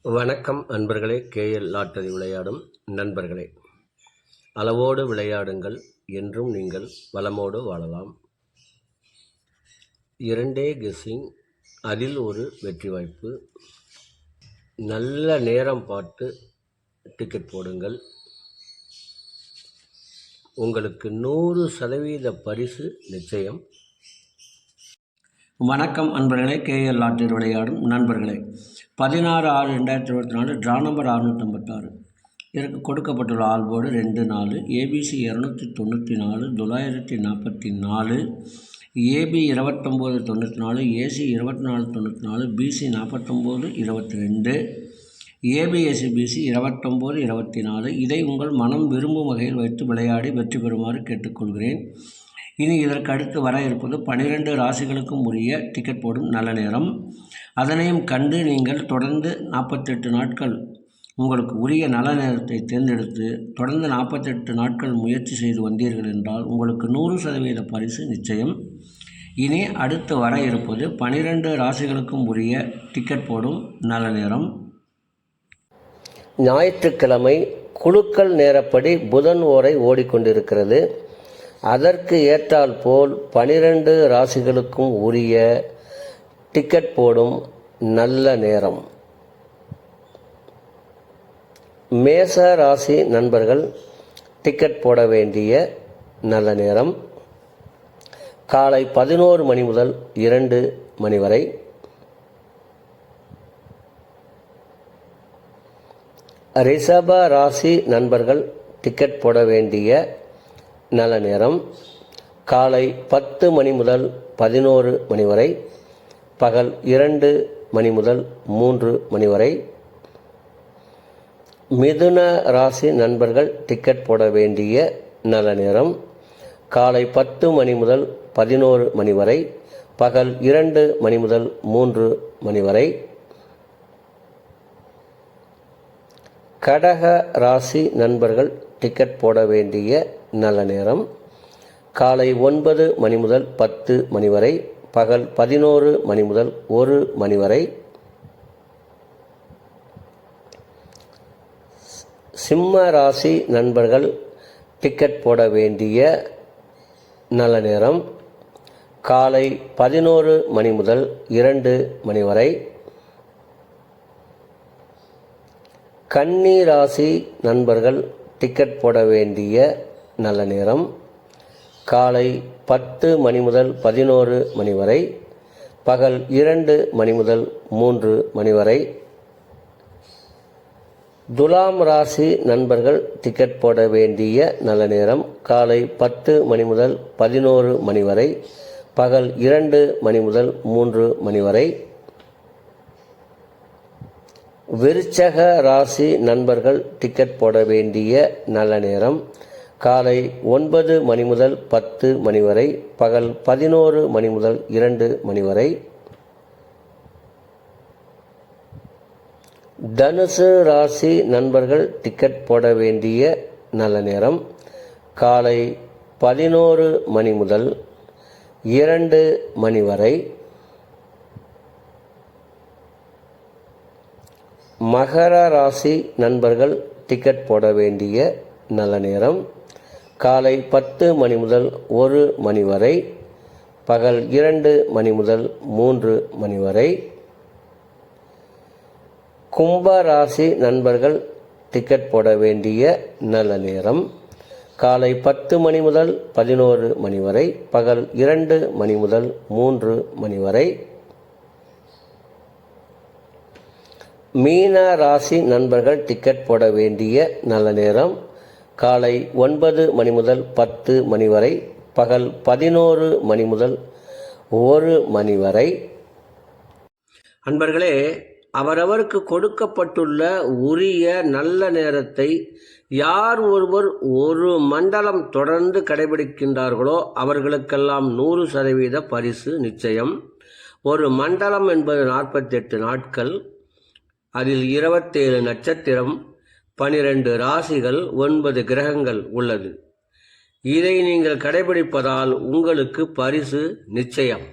வணக்கம் அன்பர்களே. KL lottery விளையாடும் நண்பர்களே, அளவோடு விளையாடுங்கள், என்றும் நீங்கள் வளமோடு வாழலாம். 2 கெஸ்ஸிங், அதில் ஒரு வெற்றி வாய்ப்பு. நல்ல நேரம் பார்த்து டிக்கெட் போடுங்கள். உங்களுக்கு 100% பரிசு நிச்சயம். வணக்கம் அன்பர்களே. கேஎல் லாட்டரி விளையாடும் நண்பர்களே, 16/6/2024 ட்ரா நம்பர் 656. இதற்கு கொடுக்கப்பட்டுள்ள ஆல் போர்டு 2 4, ABC 294, 944, AB 2994, AC 2494, BC 49 22, ABSC BC 29 24. இதை உங்கள் மனம் விரும்பும் வகையில் வைத்து விளையாடி வெற்றி பெறுமாறு கேட்டுக்கொள்கிறேன். இனி இதற்கு அடுத்து வர இருப்பது 12 ராசிகளுக்கும் உரிய டிக்கெட் போடும் நல்ல நேரம். அதனையும் கண்டு நீங்கள் தொடர்ந்து 48 நாட்கள் உங்களுக்கு உரிய நல்ல நேரத்தை தேர்ந்தெடுத்து தொடர்ந்து 48 நாட்கள் முயற்சி செய்து வந்தீர்கள் என்றால் உங்களுக்கு 100% பரிசு நிச்சயம். இனி அடுத்து வர இருப்பது 12 ராசிகளுக்கும் உரிய டிக்கெட் போடும் நல்ல நேரம். ஞாயிற்றுக்கிழமை குலுக்கல் நேரப்படி புதன் ஓரை ஓடிக்கொண்டிருக்கிறது. அதற்கு ஏற்றால் போல் 12 ராசிகளுக்கும் உரிய டிக்கெட் போடும் நல்ல நேரம். மேச ராசி நண்பர்கள் டிக்கெட் போட வேண்டிய நல்ல நேரம் காலை 11 மணி முதல் 2 மணி வரை. ரிஷப ராசி நண்பர்கள் டிக்கெட் போட வேண்டிய நல்ல நேரம் காலை 10 மணி முதல் 11 மணி வரை, பகல் 2 மணி முதல் 3 மணி வரை. மிதுன ராசி நண்பர்கள் டிக்கெட் போட வேண்டிய நல்ல நேரம் காலை 10 மணி முதல் 11 மணி வரை, பகல் 2 மணி முதல் 3 மணி வரை. கடக ராசி நண்பர்கள் டிக்கெட் போட வேண்டிய நல்ல நேரம் காலை 9 மணி முதல் 10 மணி வரை, பகல் 11 மணி முதல் 1 மணி வரை. சிம்ம ராசி நண்பர்கள் டிக்கெட் போட வேண்டிய நல்ல நேரம் காலை 11 மணி முதல் 2 மணி வரை. கன்னி ராசி நண்பர்கள் டிக்கெட் போட வேண்டிய நல்ல நேரம் காலை 10 மணி முதல் 11 மணி வரை, பகல் 2 மணி முதல் 3 மணி வரை. துலாம் ராசி நண்பர்கள் டிக்கெட் போட வேண்டிய நல்ல நேரம் காலை 10 மணி முதல் 11 மணி வரை, பகல் 2 மணி முதல் 3 மணி வரை. விருச்சக ராசி நண்பர்கள் டிக்கெட் போட வேண்டிய நல்ல நேரம் காலை 9 மணி முதல் 10 மணி வரை, பகல் 11 மணி முதல் 2 மணி வரை. தனுசு ராசி நண்பர்கள் டிக்கெட் போட வேண்டிய நல்ல நேரம் காலை 11 மணி முதல் 2 மணி வரை. மகர ராசி நண்பர்கள் டிக்கெட் போட வேண்டிய நல்ல நேரம் காலை 10 மணி முதல் 1 மணி வரை, பகல் 2 மணி முதல் 3 மணி வரை. கும்ப ராசி நண்பர்கள் டிக்கெட் போட வேண்டிய நல்ல நேரம் காலை 10 மணி முதல் 11 மணி வரை, பகல் 2 மணி முதல் 3 மணி வரை. மீன ராசி நண்பர்கள் டிக்கெட் போட வேண்டிய நல்ல நேரம் காலை 9 மணி முதல் 10 மணி வரை, பகல் 11 மணி முதல் 1 மணி வரை. அன்பர்களே, அவரவருக்கு கொடுக்கப்பட்டுள்ள உரிய நல்ல நேரத்தை யார் ஒருவர் ஒரு மண்டலம் தொடர்ந்து கடைபிடிக்கின்றார்களோ அவர்களுக்கெல்லாம் 100% பரிசு நிச்சயம். ஒரு மண்டலம் என்பது 48 நாட்கள். அதில் 27 நட்சத்திரம், 12 ராசிகள், 9 கிரகங்கள் உள்ளது. இதை நீங்கள் கடைபிடிப்பதால் உங்களுக்கு பரிசு நிச்சயம்.